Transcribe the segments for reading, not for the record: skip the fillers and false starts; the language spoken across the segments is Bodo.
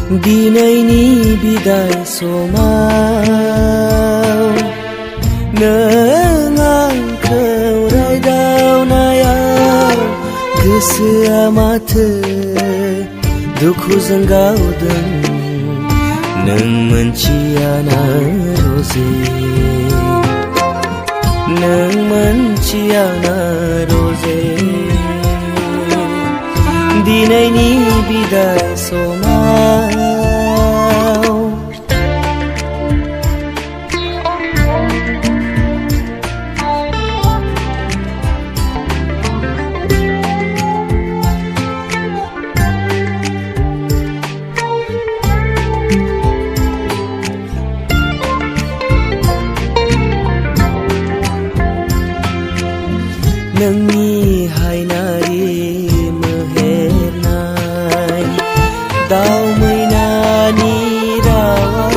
दिनैनि बिदाय समाव नों आंखौ रायदावनायाव गोसोआ माथो दुखुजों गावदों नों मोनथिया ना रजे नों मोनथिया ना रजे दिनैनि बिदाय समाव नोंनि हायनारि मोहेरनाय दाउ मैनानि रावा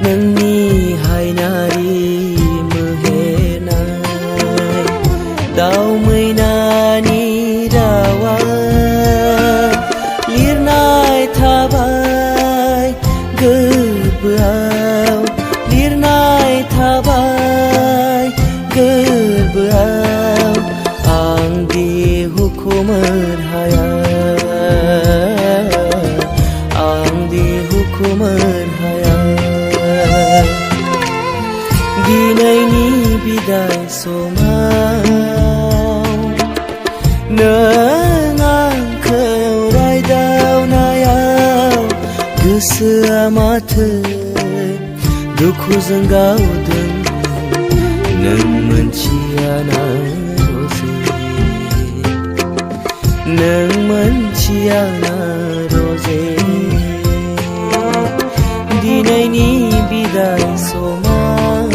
नोंनि हायनारि मोहेरनाय दाउ मैनानि रावा लिरनाय थाबाय गोरबोआव लिरनाय थाबाय गोरबोआव आं दि हुखुमोर हाया आं दि हुखुमोर हाया दिनैनि बिदाय समाव नों आंखौ रायदावनायाव गोसोआ माथो दुखुजों गावदों नों मोनथिया ना रजे नों मोनथिया ना रजे दिनैनि बिदाय समाव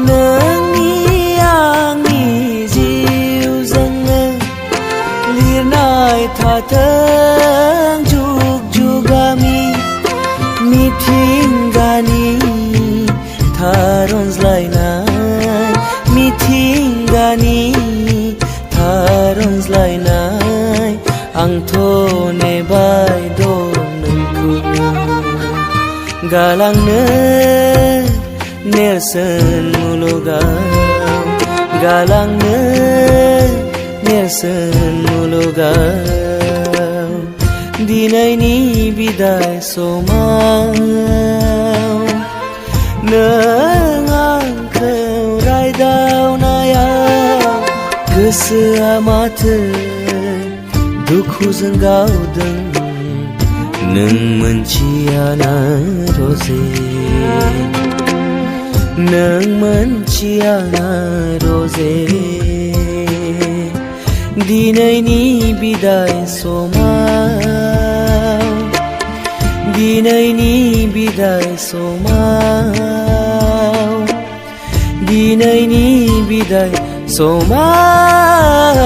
नोंनि आंनि जिउजोंनो लिरनाय थाथों जुग जुगामि मिथिंगानि थारनज्लायनाय मिथिंगानि थारनज्लायनाय आंथ' नेबाय दं नोंखौ गालांनो नेरसोन मुलुगाव गालांनो नेरसोन मुलुगाव दिनैनि बिदाय समाव नों आंखौ रायदावनायाव गोसोआ माथो दुखुजों गावदों नों मोनथिया ना रजे नों मोनथिया ना रजे दिनैनि बिदाय समाव दिनैनि बिदाय समाव दिनैनि बिदाय समाव